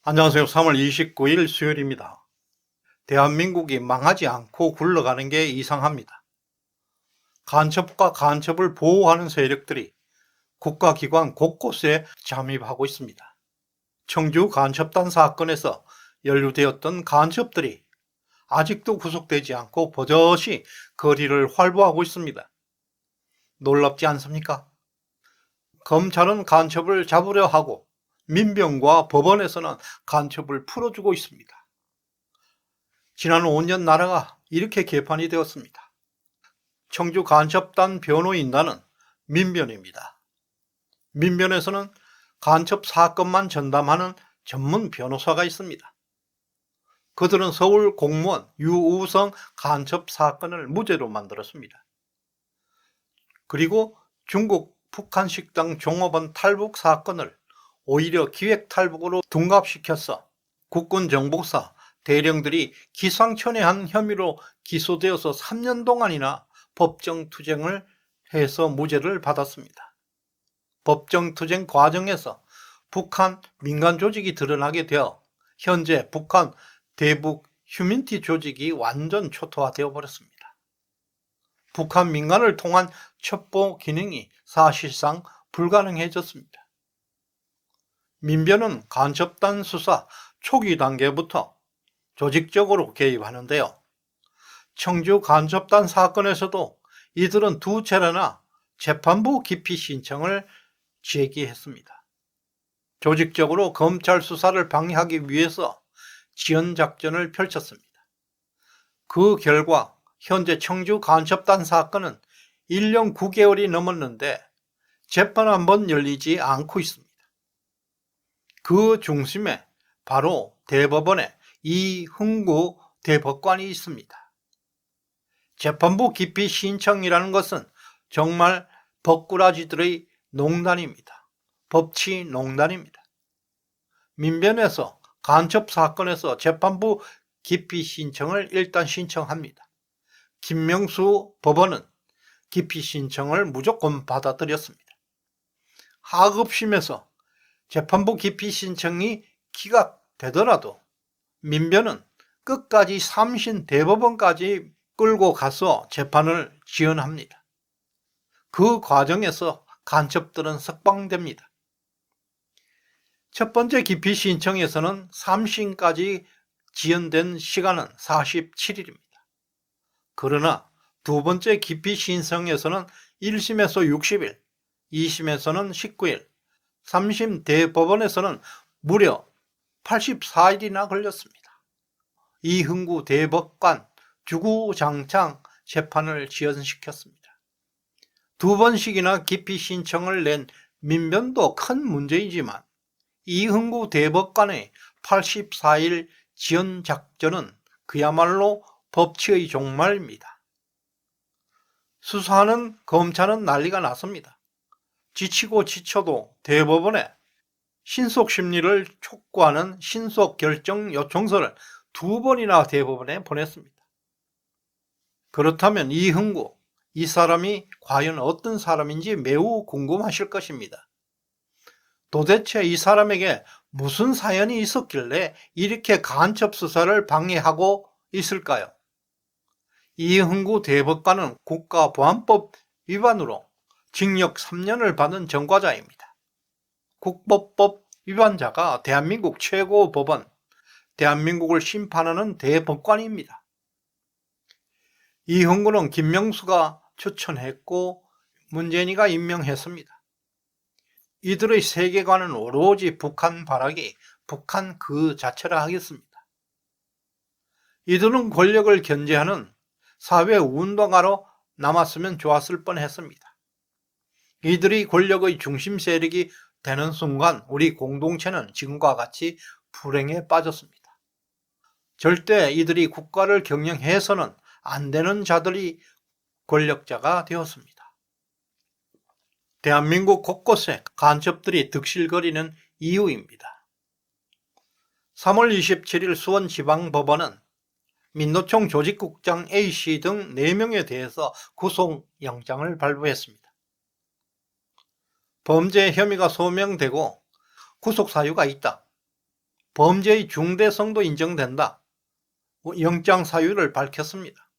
안녕하세요. 3월 29일 수요일입니다. 대한민국이 망하지 않고 굴러가는 게 이상합니다. 간첩과 간첩을 보호하는 세력들이 국가기관 곳곳에 잠입하고 있습니다. 청주 간첩단 사건에서 연루되었던 간첩들이 아직도 구속되지 않고 버젓이 거리를 활보하고 있습니다. 놀랍지 않습니까? 검찰은 간첩을 잡으려 하고 민병과 법원에서는 간첩을 풀어주고 있습니다. 지난 5년 나라가 이렇게 개판이 되었습니다. 청주 간첩단 변호인단은 민변입니다. 민변에서는 간첩 사건만 전담하는 전문 변호사가 있습니다. 그들은 서울 공무원 유우성 간첩 사건을 무죄로 만들었습니다. 그리고 중국 북한 식당 종업원 탈북 사건을 오히려 기획 탈북으로 둔갑시켜서 국군 정보사 대령들이 기상천외한 혐의로 기소되어서 3년 동안이나 법정투쟁을 해서 무죄를 받았습니다. 법정투쟁 과정에서 북한 민간 조직이 드러나게 되어 현재 북한 대북 휴민티 조직이 완전 초토화되어 버렸습니다. 북한 민간을 통한 첩보 기능이 사실상 불가능해졌습니다. 민변은 간첩단 수사 초기 단계부터 조직적으로 개입하는데요. 청주 간첩단 사건에서도 이들은 두 차례나 재판부 기피 신청을 제기했습니다. 조직적으로 검찰 수사를 방해하기 위해서 지연작전을 펼쳤습니다. 그 결과 현재 청주 간첩단 사건은 1년 9개월이 넘었는데 재판 한 번 열리지 않고 있습니다. 그 중심에 바로 대법원의 이흥구 대법관이 있습니다. 재판부 기피 신청이라는 것은 정말 법꾸라지들의 농단입니다. 법치 농단입니다. 민변에서 간첩 사건에서 재판부 기피 신청을 일단 신청합니다. 김명수 법원은 기피 신청을 무조건 받아들였습니다. 하급심에서 재판부 기피 신청이 기각되더라도 민변은 끝까지 3심 대법원까지 끌고 가서 재판을 지연합니다. 그 과정에서 간첩들은 석방됩니다. 첫 번째 기피 신청에서는 3심까지 지연된 시간은 47일입니다. 그러나 두 번째 기피 신청에서는 1심에서 60일, 2심에서는 19일, 3심 대법원에서는 무려 84일이나 걸렸습니다. 이흥구 대법관 주구장창 재판을 지연시켰습니다. 두 번씩이나 기피 신청을 낸 민변도 큰 문제이지만 이흥구 대법관의 84일 지연 작전은 그야말로 법치의 종말입니다. 수사하는 검찰은 난리가 났습니다. 지치고 지쳐도 대법원에 신속심리를 촉구하는 신속결정 요청서를 2번이나 대법원에 보냈습니다. 그렇다면 이흥구, 이 사람이 과연 어떤 사람인지 매우 궁금하실 것입니다. 도대체 이 사람에게 무슨 사연이 있었길래 이렇게 간첩 수사를 방해하고 있을까요? 이흥구 대법관은 국가보안법 위반으로 징역 3년을 받은 전과자입니다. 국법법 위반자가 대한민국 최고 법원, 대한민국을 심판하는 대법관입니다. 이흥구는 김명수가 추천했고 문재인이가 임명했습니다. 이들의 세계관은 오로지 북한 발악이 북한 그 자체라 하겠습니다. 이들은 권력을 견제하는 사회운동가로 남았으면 좋았을 뻔했습니다. 이들이 권력의 중심 세력이 되는 순간 우리 공동체는 지금과 같이 불행에 빠졌습니다. 절대 이들이 국가를 경영해서는 안 되는 자들이 권력자가 되었습니다. 대한민국 곳곳에 간첩들이 득실거리는 이유입니다. 3월 27일 수원지방법원은 민노총 조직국장 A씨 등 4명에 대해서 구속영장을 발부했습니다. 범죄 혐의가 소명되고 구속사유가 있다. 범죄의 중대성도 인정된다. 영장 사유를 밝혔습니다.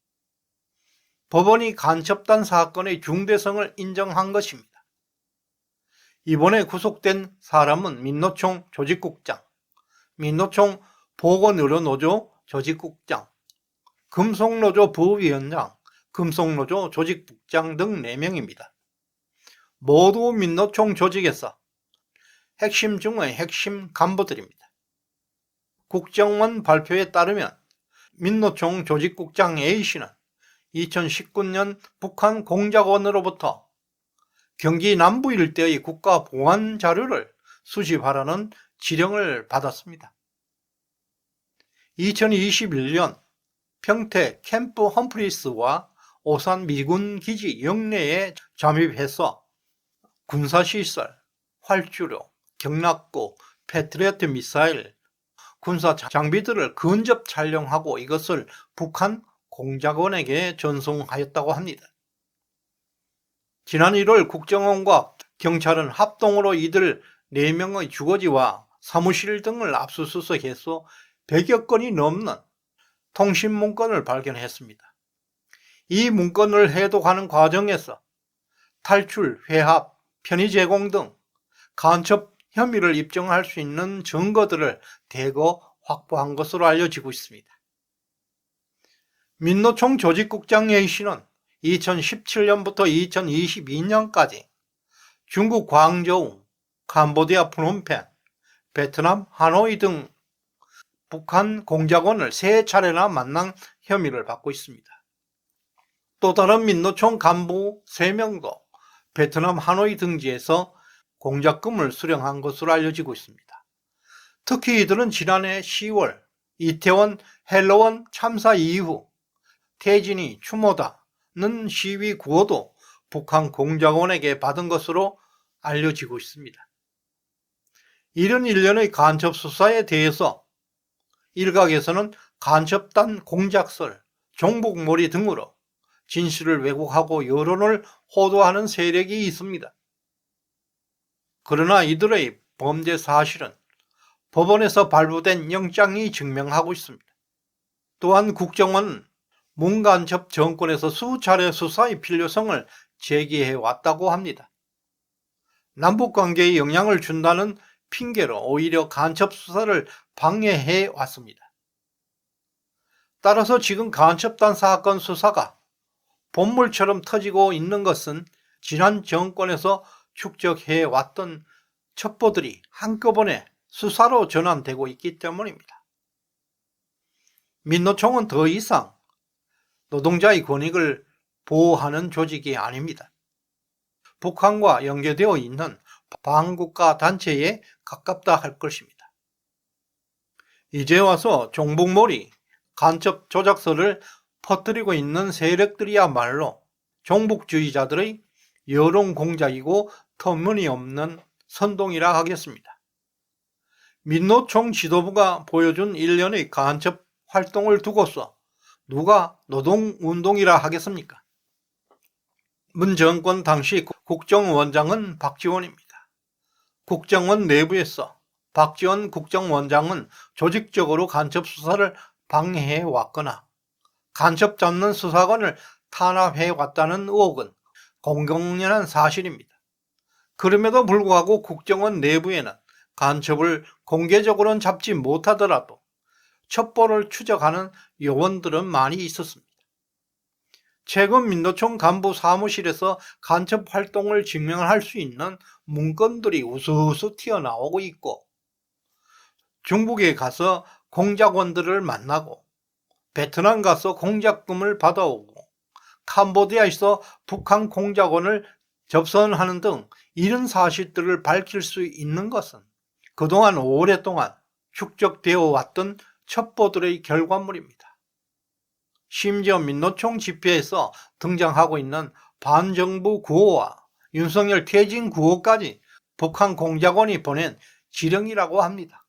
법원이 간첩단 사건의 중대성을 인정한 것입니다. 이번에 구속된 사람은 민노총 조직국장, 민노총 보건의료노조 조직국장, 금속노조 부위원장, 금속노조 조직국장 등 4명입니다. 모두 민노총 조직에서 핵심 중의 핵심 간부들입니다. 국정원 발표에 따르면 민노총 조직국장 A씨는 2019년 북한 공작원으로부터 경기 남부 일대의 국가 보안 자료를 수집하라는 지령을 받았습니다. 2021년 평택 캠프 험프리스와 오산 미군 기지 영내에 잠입해서 군사시설, 활주로, 경락고, 패트리어트 미사일, 군사 장비들을 근접 촬영하고 이것을 북한 공작원에게 전송하였다고 합니다. 지난 1월 국정원과 경찰은 합동으로 이들 4명의 주거지와 사무실 등을 압수수색해서 100여 건이 넘는 통신 문건을 발견했습니다. 이 문건을 해독하는 과정에서 탈출, 회합, 편의 제공 등 간첩 혐의를 입증할 수 있는 증거들을 대거 확보한 것으로 알려지고 있습니다. 민노총 조직국장 A씨는 2017년부터 2022년까지 중국 광저우, 캄보디아 프놈펜, 베트남 하노이 등 북한 공작원을 3차례나 만난 혐의를 받고 있습니다. 또 다른 민노총 간부 3명도 베트남 하노이 등지에서 공작금을 수령한 것으로 알려지고 있습니다. 특히 이들은 지난해 10월 이태원 헬로원 참사 이후 태진이 추모다는 시위 구호도 북한 공작원에게 받은 것으로 알려지고 있습니다. 이런 일련의 간첩 수사에 대해서 일각에서는 간첩단 공작설, 종북몰이 등으로 진실을 왜곡하고 여론을 호도하는 세력이 있습니다. 그러나 이들의 범죄 사실은 법원에서 발부된 영장이 증명하고 있습니다. 또한 국정원은 문간첩 정권에서 수차례 수사의 필요성을 제기해 왔다고 합니다. 남북관계에 영향을 준다는 핑계로 오히려 간첩 수사를 방해해 왔습니다. 따라서 지금 간첩단 사건 수사가 본물처럼 터지고 있는 것은 지난 정권에서 축적해 왔던 첩보들이 한꺼번에 수사로 전환되고 있기 때문입니다. 민노총은 더 이상 노동자의 권익을 보호하는 조직이 아닙니다. 북한과 연계되어 있는 반국가 단체에 가깝다 할 것입니다. 이제 와서 종북몰이, 간첩 조작설을 퍼뜨리고 있는 세력들이야말로 종북주의자들의 여론 공작이고 터무니없는 선동이라 하겠습니다. 민노총 지도부가 보여준 일련의 간첩 활동을 두고서 누가 노동운동이라 하겠습니까? 문 정권 당시 국정원장은 박지원입니다. 국정원 내부에서 박지원 국정원장은 조직적으로 간첩 수사를 방해해 왔거나 간첩 잡는 수사관을 탄압해 왔다는 의혹은 공공연한 사실입니다. 그럼에도 불구하고 국정원 내부에는 간첩을 공개적으로는 잡지 못하더라도 첩보를 추적하는 요원들은 많이 있었습니다. 최근 민노총 간부 사무실에서 간첩 활동을 증명할 수 있는 문건들이 우수수 튀어나오고 있고, 중국에 가서 공작원들을 만나고 베트남 가서 공작금을 받아오고 캄보디아에서 북한 공작원을 접선하는 등 이런 사실들을 밝힐 수 있는 것은 그동안 오랫동안 축적되어 왔던 첩보들의 결과물입니다. 심지어 민노총 집회에서 등장하고 있는 반정부 구호와 윤석열 퇴진 구호까지 북한 공작원이 보낸 지령이라고 합니다.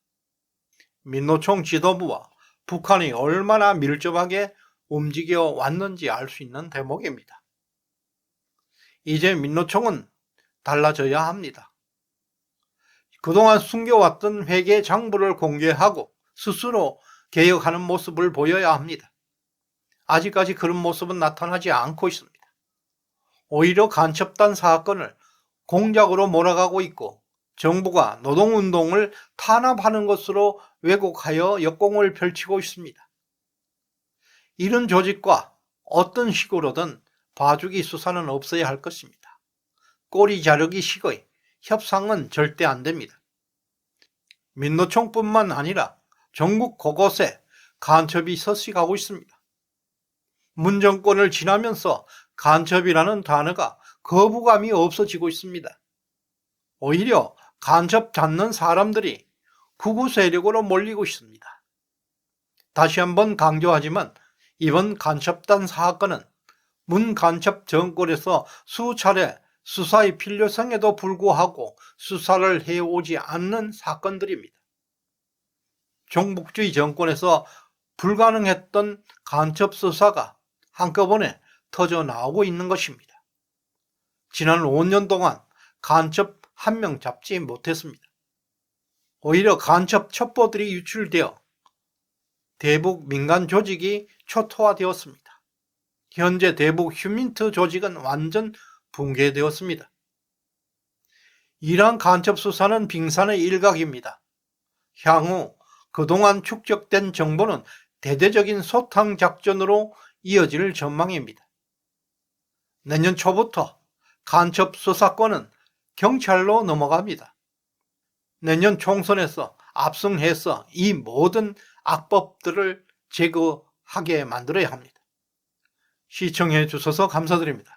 민노총 지도부와 북한이 얼마나 밀접하게 움직여 왔는지 알 수 있는 대목입니다. 이제 민노총은 달라져야 합니다. 그동안 숨겨왔던 회계 장부를 공개하고 스스로 개혁하는 모습을 보여야 합니다. 아직까지 그런 모습은 나타나지 않고 있습니다. 오히려 간첩단 사건을 공작으로 몰아가고 있고 정부가 노동운동을 탄압하는 것으로 왜곡하여 역공을 펼치고 있습니다. 이런 조직과 어떤 식으로든 봐주기 수사는 없어야 할 것입니다. 꼬리 자르기 식의 협상은 절대 안 됩니다. 민노총뿐만 아니라 전국 곳곳에 간첩이 서식하고 있습니다. 문 정권을 지나면서 간첩이라는 단어가 거부감이 없어지고 있습니다. 오히려 간첩 잡는 사람들이 극우 세력으로 몰리고 있습니다. 다시 한번 강조하지만 이번 간첩단 사건은 문 간첩 정권에서 수차례 수사의 필요성에도 불구하고 수사를 해오지 않는 사건들입니다. 종북주의 정권에서 불가능했던 간첩 수사가 한꺼번에 터져 나오고 있는 것입니다. 지난 5년 동안 간첩 한 명 잡지 못했습니다. 오히려 간첩 첩보들이 유출되어 대북 민간 조직이 초토화되었습니다. 현재 대북 휴민트 조직은 완전 붕괴되었습니다. 이러한 간첩 수사는 빙산의 일각입니다. 향후 그동안 축적된 정보는 대대적인 소탕 작전으로 이어질 전망입니다. 내년 초부터 간첩 수사권은 경찰로 넘어갑니다. 내년 총선에서 압승해서 이 모든 악법들을 제거하게 만들어야 합니다. 시청해 주셔서 감사드립니다.